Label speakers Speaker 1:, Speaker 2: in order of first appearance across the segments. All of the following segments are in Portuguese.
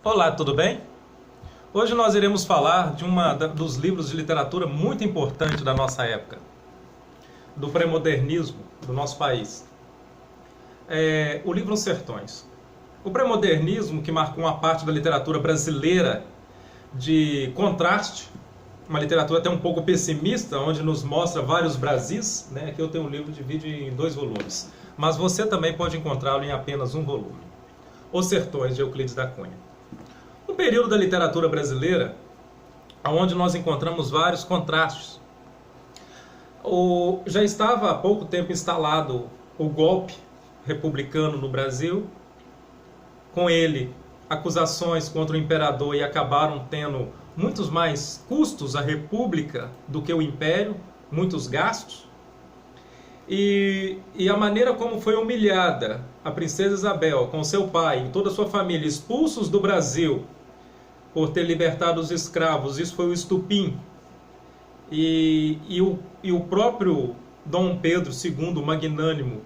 Speaker 1: Olá, tudo bem? Hoje nós iremos falar de dos livros de literatura muito importante da nossa época, do pré-modernismo do nosso país. O livro Os Sertões. O pré-modernismo, que marcou uma parte da literatura brasileira de contraste, uma literatura até um pouco pessimista, onde nos mostra vários Brasis, né? Aqui eu tenho um livro dividido em 2 volumes, mas você também pode encontrá-lo em apenas um volume. Os Sertões, de Euclides da Cunha. Um período da literatura brasileira onde nós encontramos vários contrastes. Já estava há pouco tempo instalado o golpe republicano no Brasil, com ele acusações contra o imperador, e acabaram tendo muitos mais custos à república do que o império, muitos gastos. E a maneira como foi humilhada a princesa Isabel com seu pai e toda a sua família, expulsos do Brasil por ter libertado os escravos, isso foi o estupim. E o próprio Dom Pedro II, magnânimo,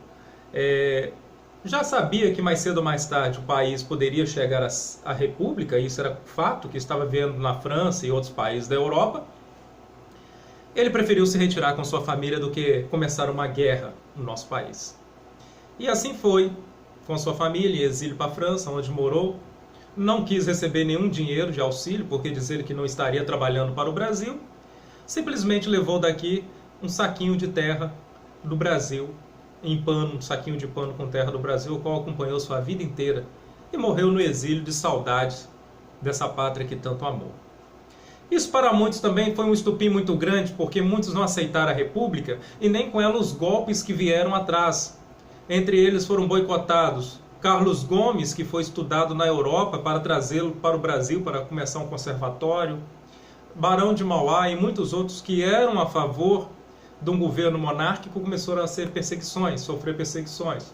Speaker 1: já sabia que mais cedo ou mais tarde o país poderia chegar à república, isso era fato que estava vendo na França e outros países da Europa. Ele preferiu se retirar com sua família do que começar uma guerra no nosso país. E assim foi, com sua família, em exílio para a França, onde morou. Não quis receber nenhum dinheiro de auxílio, porque dizer que não estaria trabalhando para o Brasil. Simplesmente levou daqui um saquinho de terra do Brasil, em pano, um saquinho de pano com terra do Brasil, o qual acompanhou sua vida inteira e morreu no exílio de saudades dessa pátria que tanto amou. Isso para muitos também foi um estupim muito grande, porque muitos não aceitaram a República e nem com ela os golpes que vieram atrás. Entre eles foram boicotados Carlos Gomes, que foi estudado na Europa para trazê-lo para o Brasil para começar um conservatório, Barão de Mauá e muitos outros que eram a favor de um governo monárquico começaram a sofrer perseguições.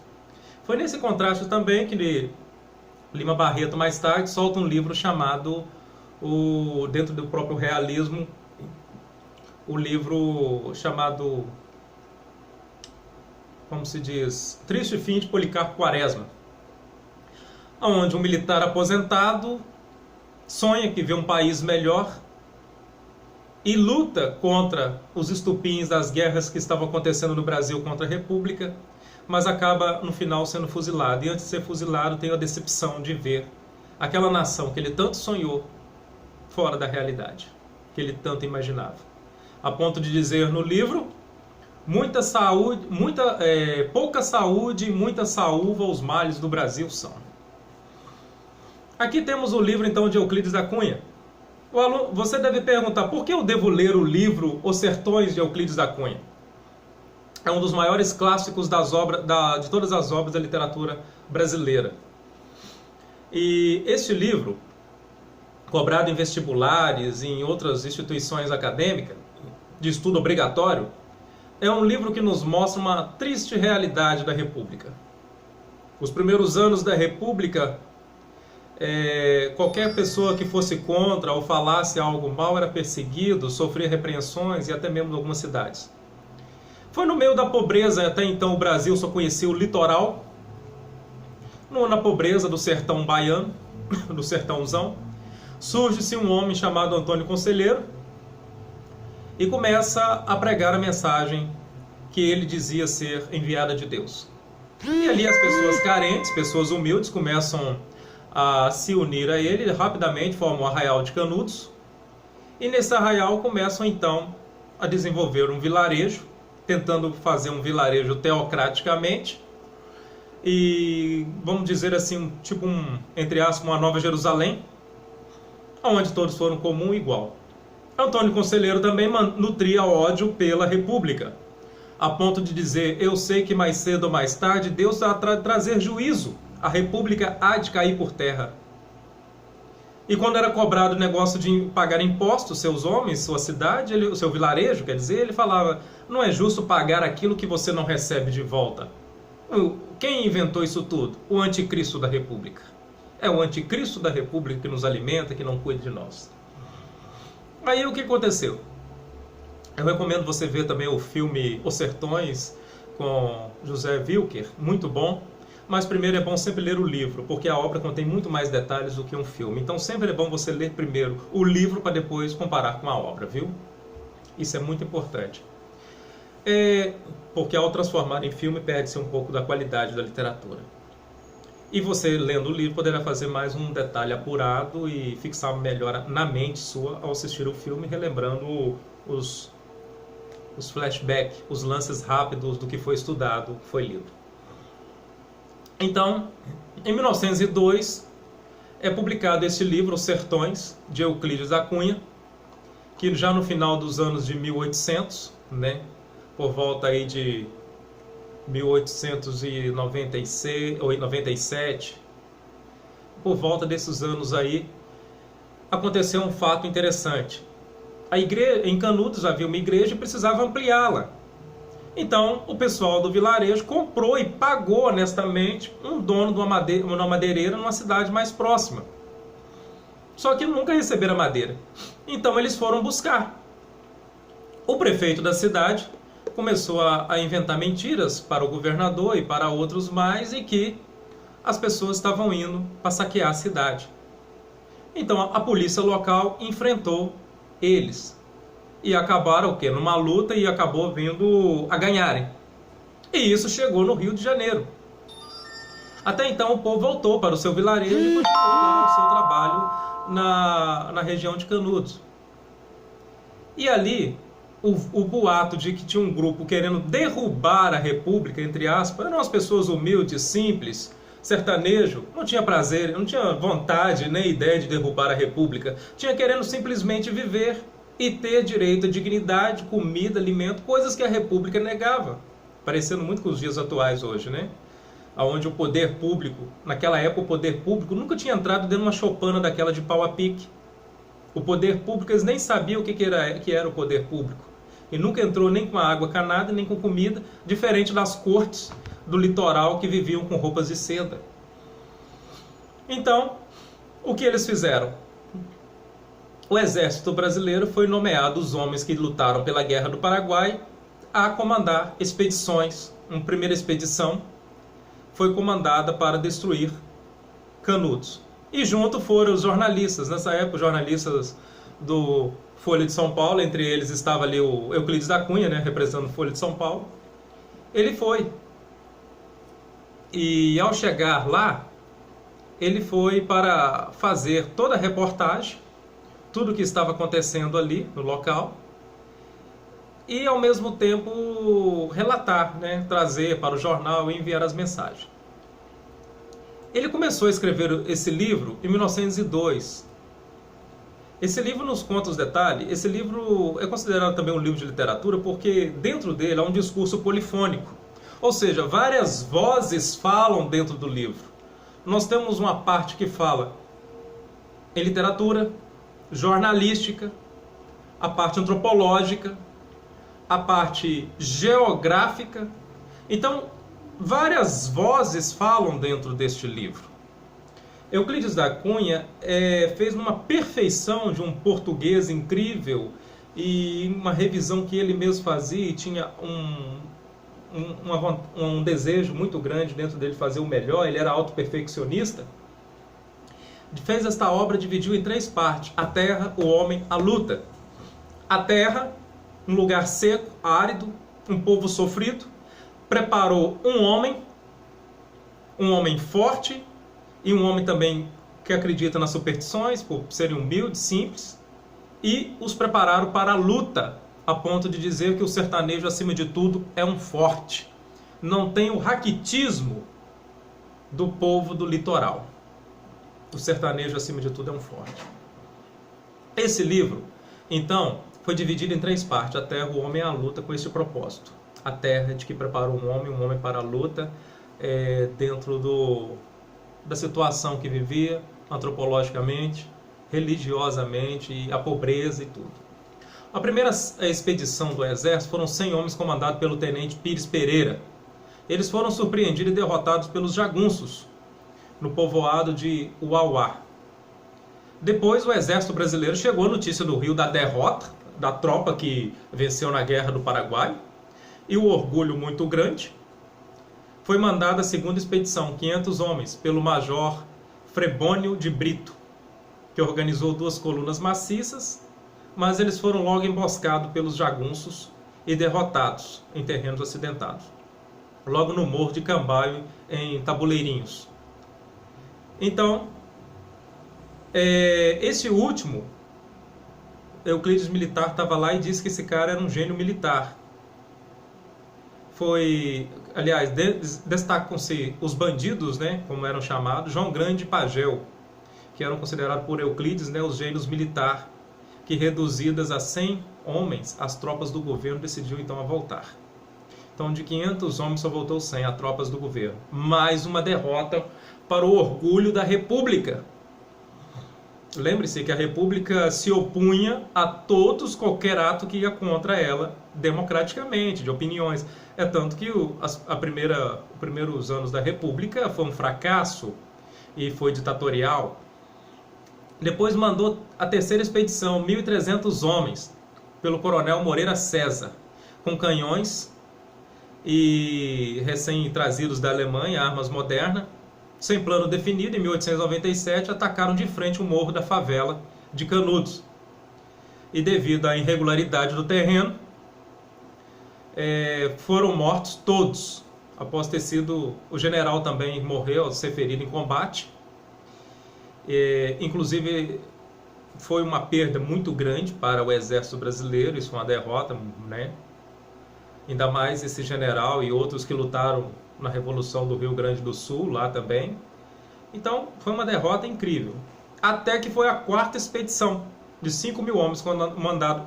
Speaker 1: Foi nesse contraste também que Lima Barreto mais tarde solta um livro chamado, dentro do próprio realismo, o livro chamado, como se diz, Triste Fim de Policarpo Quaresma, onde um militar aposentado sonha que vê um país melhor e luta contra os estupins das guerras que estavam acontecendo no Brasil contra a República, mas acaba no final sendo fuzilado. E antes de ser fuzilado tem a decepção de ver aquela nação que ele tanto sonhou fora da realidade, que ele tanto imaginava. A ponto de dizer no livro: pouca saúde e muita saúva os males do Brasil são. Aqui temos o livro então de Euclides da Cunha. Você deve perguntar: por que eu devo ler o livro Os Sertões de Euclides da Cunha? É um dos maiores clássicos de todas as obras da literatura brasileira. E este livro, cobrado em vestibulares e em outras instituições acadêmicas de estudo obrigatório, é um livro que nos mostra uma triste realidade da República. Os primeiros anos da República, qualquer pessoa que fosse contra ou falasse algo mal era perseguido, sofria repreensões e até mesmo em algumas cidades. Foi no meio da pobreza. Até então o Brasil só conhecia o litoral. Na pobreza do sertão baiano, do sertãozão, surge-se um homem chamado Antônio Conselheiro e começa a pregar a mensagem que ele dizia ser enviada de Deus. E ali as pessoas carentes, pessoas humildes, começam a se unir a ele, rapidamente formam o Arraial de Canudos, e nesse arraial começam então a desenvolver um vilarejo, tentando fazer um vilarejo teocraticamente, e vamos dizer assim, entre aspas, uma Nova Jerusalém, onde todos foram comum e igual. Antônio Conselheiro também nutria ódio pela República, a ponto de dizer: eu sei que mais cedo ou mais tarde Deus vai trazer juízo, a República há de cair por terra. E quando era cobrado o negócio de pagar impostos, seus homens, sua cidade, o seu vilarejo, quer dizer, ele falava: não é justo pagar aquilo que você não recebe de volta. Quem inventou isso tudo? O anticristo da República. É o anticristo da República que nos alimenta, que não cuida de nós. Aí o que aconteceu? Eu recomendo você ver também o filme Os Sertões, com José Wilker, muito bom. mas primeiro é bom sempre ler o livro, porque a obra contém muito mais detalhes do que um filme. Então sempre é bom você ler primeiro o livro para depois comparar com a obra, viu? Isso é muito importante. Porque ao transformar em filme perde-se um pouco da qualidade da literatura. E você, lendo o livro, poderá fazer mais um detalhe apurado e fixar melhor na mente sua ao assistir o filme, relembrando os flashbacks, os lances rápidos do que foi estudado, foi lido. Então, em 1902, é publicado esse livro, Os Sertões, de Euclides da Cunha, que já no final dos anos de 1800, né, por volta aí de 1896 ou 97, por volta desses anos aí, aconteceu um fato interessante. A igreja, em Canudos havia uma igreja e precisava ampliá-la. Então, o pessoal do vilarejo comprou e pagou honestamente um dono de uma madeireira numa cidade mais próxima. Só que nunca receberam a madeira. Então, eles foram buscar. O prefeito da cidade começou a inventar mentiras para o governador e para outros mais, e que as pessoas estavam indo para saquear a cidade. Então a polícia local enfrentou eles e acabaram o quê? Numa luta, e acabou vindo a ganharem. E isso chegou no Rio de Janeiro. Até então o povo voltou para o seu vilarejo e continuou o seu trabalho na região de Canudos. E ali o boato de que tinha um grupo querendo derrubar a república, entre aspas, eram as pessoas humildes, simples, sertanejo, não tinha prazer, não tinha vontade nem ideia de derrubar a república, tinha querendo simplesmente viver e ter direito à dignidade, comida, alimento, coisas que a república negava, parecendo muito com os dias atuais hoje, né? Onde o poder público, naquela época o poder público nunca tinha entrado dentro de uma choupana daquela de pau a pique. O poder público, eles nem sabiam o que era o poder público. E nunca entrou nem com água canada, nem com comida, diferente das cortes do litoral que viviam com roupas de seda. Então, o que eles fizeram? O exército brasileiro foi nomeado os homens que lutaram pela Guerra do Paraguai a comandar expedições. Uma primeira expedição foi comandada para destruir Canudos. E junto foram os jornalistas. Nessa época, os jornalistas do Folha de São Paulo, entre eles estava ali o Euclides da Cunha, né, representando a Folha de São Paulo. Ele foi. E ao chegar lá, ele foi para fazer toda a reportagem, tudo o que estava acontecendo ali no local, e ao mesmo tempo relatar, né, trazer para o jornal e enviar as mensagens. Ele começou a escrever esse livro em 1902. Esse livro nos conta os detalhes. Esse livro é considerado também um livro de literatura porque dentro dele há um discurso polifônico. Ou seja, várias vozes falam dentro do livro. Nós temos uma parte que fala em literatura, jornalística, a parte antropológica, a parte geográfica. Então, várias vozes falam dentro deste livro. Euclides da Cunha fez uma perfeição de um português incrível e uma revisão que ele mesmo fazia, e tinha um desejo muito grande dentro dele fazer o melhor. Ele era autoperfeccionista. Fez esta obra, dividiu em 3 partes: a terra, o homem, a luta. A terra, um lugar seco, árido, um povo sofrido, preparou um homem forte, e um homem também que acredita nas superstições, por serem humildes, simples, e os prepararam para a luta, a ponto de dizer que o sertanejo, acima de tudo, é um forte. Não tem o raquitismo do povo do litoral. O sertanejo, acima de tudo, é um forte. Esse livro, então, foi dividido em 3 partes: a terra, o homem e a luta, com esse propósito. A terra, de que preparou um homem para a luta, dentro da situação que vivia, antropologicamente, religiosamente, e a pobreza e tudo. A primeira expedição do exército foram 100 homens comandados pelo tenente Pires Pereira. Eles foram surpreendidos e derrotados pelos jagunços, no povoado de Uauá. Depois o exército brasileiro chegou a notícia do Rio da derrota da tropa que venceu na Guerra do Paraguai, e o orgulho muito grande foi mandada a segunda expedição, 500 homens, pelo major Frebônio de Brito, que organizou 2 colunas maciças, mas eles foram logo emboscados pelos jagunços e derrotados em terrenos acidentados, logo no Morro de Cambaio, em Tabuleirinhos. Então, esse último, Euclides Militar, estava lá e disse que esse cara era um gênio militar. Aliás, destacam-se os bandidos, né, como eram chamados, João Grande e Pagel, que eram considerados por Euclides, né, os gênios militar, que reduzidas a 100 homens, as tropas do governo decidiu então a voltar. Então, de 500 homens só voltou 100, as tropas do governo. Mais uma derrota para o orgulho da República. Lembre-se que a República se opunha a todos, qualquer ato que ia contra ela, democraticamente, de opiniões. É tanto que os primeiros anos da República foi um fracasso e foi ditatorial. Depois mandou a terceira expedição, 1.300 homens, pelo coronel Moreira César, com canhões e recém-trazidos da Alemanha, armas modernas. Sem plano definido, em 1897, atacaram de frente o morro da favela de Canudos. E devido à irregularidade do terreno, foram mortos todos. Após ter sido... O general também morreu ao ser ferido em combate. Inclusive, foi uma perda muito grande para o exército brasileiro. Isso foi uma derrota, né? Ainda mais esse general e outros que lutaram na Revolução do Rio Grande do Sul, lá também. Então, foi uma derrota incrível. Até que foi a quarta expedição, de 5.000 homens,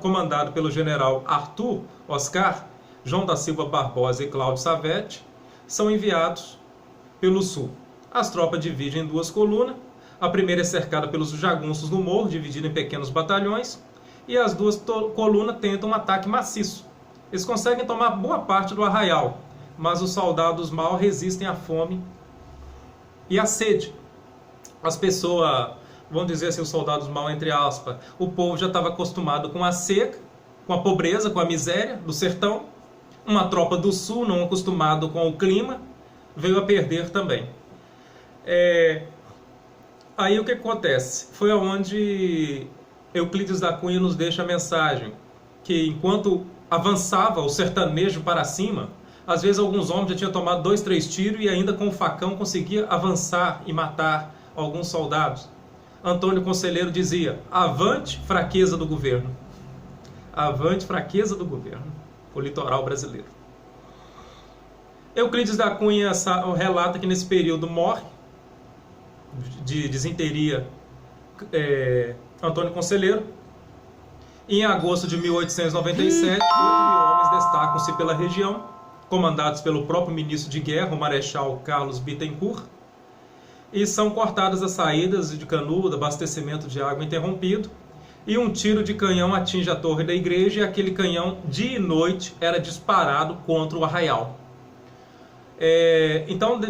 Speaker 1: comandado pelo general Arthur Oscar, João da Silva Barbosa e Cláudio Savete, são enviados pelo sul. As tropas dividem em 2 colunas. A primeira é cercada pelos jagunços no morro, dividida em pequenos batalhões, e as 2 colunas tentam um ataque maciço. Eles conseguem tomar boa parte do arraial, mas os soldados mal resistem à fome e à sede. As pessoas, vamos dizer assim, os soldados mal, entre aspas, o povo já estava acostumado com a seca, com a pobreza, com a miséria do sertão. Uma tropa do sul, não acostumado com o clima, veio a perder também. Aí o que acontece? Foi onde Euclides da Cunha nos deixa a mensagem, que enquanto avançava o sertanejo para cima, às vezes alguns homens já tinham tomado 2, 3 tiros e ainda com o facão conseguia avançar e matar alguns soldados. Antônio Conselheiro dizia: avante, fraqueza do governo. Avante, fraqueza do governo. O litoral brasileiro. Euclides da Cunha relata que nesse período morre de desinteria Antônio Conselheiro. Em agosto de 1897, 8.000 homens destacam-se pela região, comandados pelo próprio ministro de guerra, o Marechal Carlos Bittencourt, e são cortadas as saídas de canudo, abastecimento de água interrompido, e um tiro de canhão atinge a torre da igreja, e aquele canhão, dia e noite, era disparado contra o arraial. Então,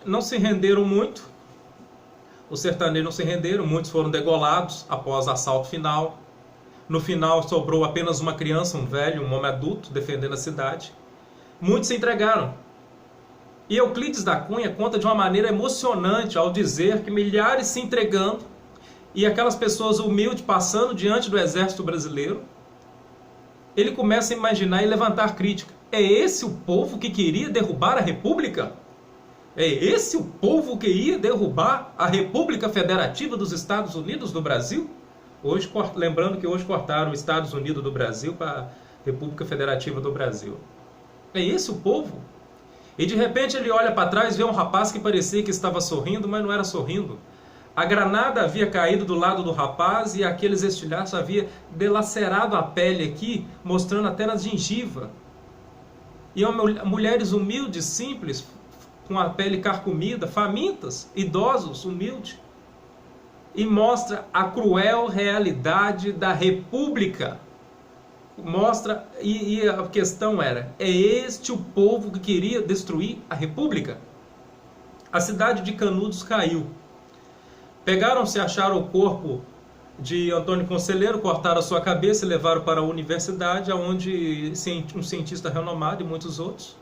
Speaker 1: não se renderam muito, os sertanejos não se renderam, muitos foram degolados após o assalto final. No final sobrou apenas uma criança, um velho, um homem adulto defendendo a cidade. Muitos se entregaram. E Euclides da Cunha conta de uma maneira emocionante ao dizer que milhares se entregando e aquelas pessoas humildes passando diante do exército brasileiro. Ele começa a imaginar e levantar crítica. É esse o povo que queria derrubar a República? É esse o povo que ia derrubar a República Federativa dos Estados Unidos do Brasil? Hoje, lembrando que hoje cortaram os Estados Unidos do Brasil para a República Federativa do Brasil. É esse o povo? E de repente ele olha para trás e vê um rapaz que parecia que estava sorrindo, mas não era sorrindo. A granada havia caído do lado do rapaz e aqueles estilhaços haviam delacerado a pele aqui, mostrando até na gengiva. E mulheres humildes, simples, com a pele carcomida, famintas, idosos, humildes. E mostra a cruel realidade da República. Mostra, e a questão era, é este o povo que queria destruir a República? A cidade de Canudos caiu. Pegaram-se, acharam o corpo de Antônio Conselheiro, cortaram a sua cabeça e levaram para a universidade, onde um cientista renomado e muitos outros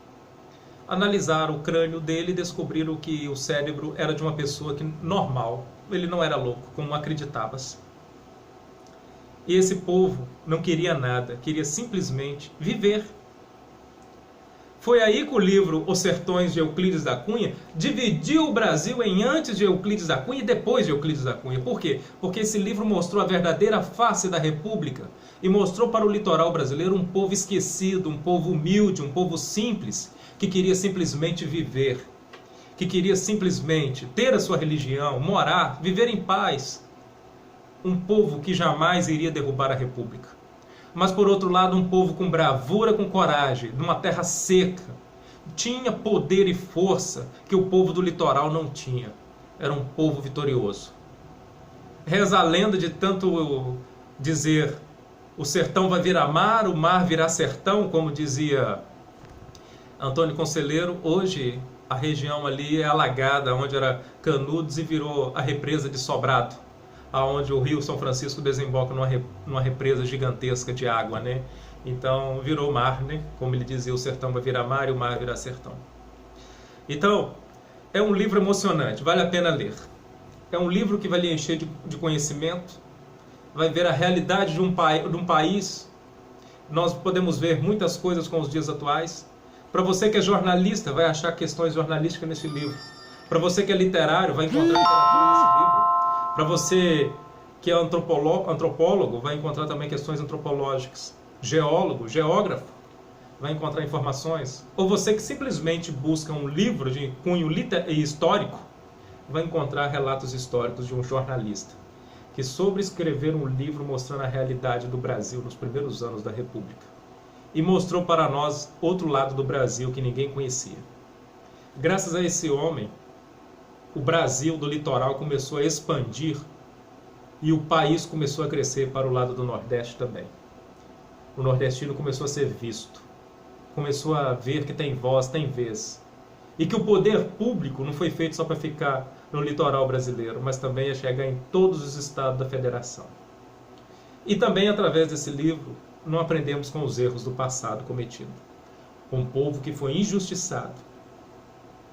Speaker 1: analisaram o crânio dele e descobriram que o cérebro era de uma pessoa normal. Ele não era louco, como acreditava-se. E esse povo não queria nada, queria simplesmente viver. Foi aí que o livro Os Sertões de Euclides da Cunha dividiu o Brasil em antes de Euclides da Cunha e depois de Euclides da Cunha. Por quê? Porque esse livro mostrou a verdadeira face da República e mostrou para o litoral brasileiro um povo esquecido, um povo humilde, um povo simples, que queria simplesmente viver, que queria simplesmente ter a sua religião, morar, viver em paz. Um povo que jamais iria derrubar a República. Mas, por outro lado, um povo com bravura, com coragem, numa terra seca. Tinha poder e força que o povo do litoral não tinha. Era um povo vitorioso. Reza a lenda de tanto dizer o sertão vai virar mar, o mar virá sertão, como dizia Antônio Conselheiro. Hoje a região ali é alagada, onde era Canudos, e virou a represa de Sobrado, aonde o rio São Francisco desemboca numa represa gigantesca de água, né? Então virou mar, né? Como ele dizia, o sertão vai virar mar e o mar virá sertão. Então, é um livro emocionante, vale a pena ler. É um livro que vai lhe encher de conhecimento, vai ver a realidade de um país. Nós podemos ver muitas coisas com os dias atuais. Para você que é jornalista, vai achar questões jornalísticas nesse livro. Para você que é literário, vai encontrar literatura nesse livro. Para você que é antropólogo, vai encontrar também questões antropológicas. Geólogo, geógrafo, vai encontrar informações. Ou você que simplesmente busca um livro de cunho histórico, vai encontrar relatos históricos de um jornalista que soube escrever um livro mostrando a realidade do Brasil nos primeiros anos da República. E mostrou para nós outro lado do Brasil que ninguém conhecia. Graças a esse homem, o Brasil do litoral começou a expandir e o país começou a crescer para o lado do Nordeste também. O nordestino começou a ser visto, começou a ver que tem voz, tem vez. E que o poder público não foi feito só para ficar no litoral brasileiro, mas também a chegar em todos os estados da federação. E também, através desse livro, não aprendemos com os erros do passado cometido. Um povo que foi injustiçado,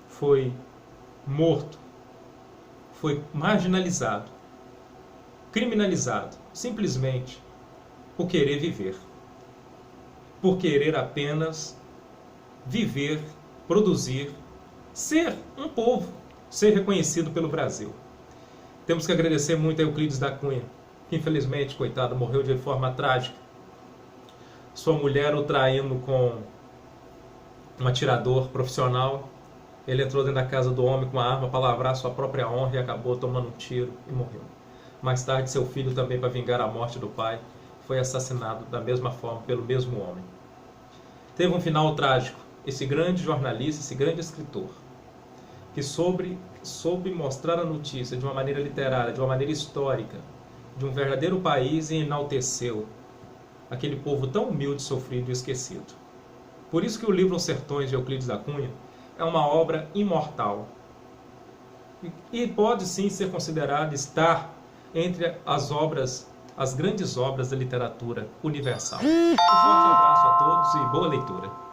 Speaker 1: foi morto, foi marginalizado, criminalizado, simplesmente por querer viver. Por querer apenas viver, produzir, ser um povo, ser reconhecido pelo Brasil. Temos que agradecer muito a Euclides da Cunha, que infelizmente, coitado, morreu de forma trágica. Sua mulher o traindo com um atirador profissional. Ele entrou dentro da casa do homem com uma arma para lavrar sua própria honra e acabou tomando um tiro e morreu. Mais tarde, seu filho também, para vingar a morte do pai, foi assassinado da mesma forma pelo mesmo homem. Teve um final trágico. Esse grande jornalista, esse grande escritor, que soube mostrar a notícia de uma maneira literária, de uma maneira histórica, de um verdadeiro país, e enalteceu aquele povo tão humilde, sofrido e esquecido. Por isso que o livro Os Sertões de Euclides da Cunha é uma obra imortal e pode sim ser considerado estar entre as grandes obras da literatura universal. Um forte abraço a todos e boa leitura.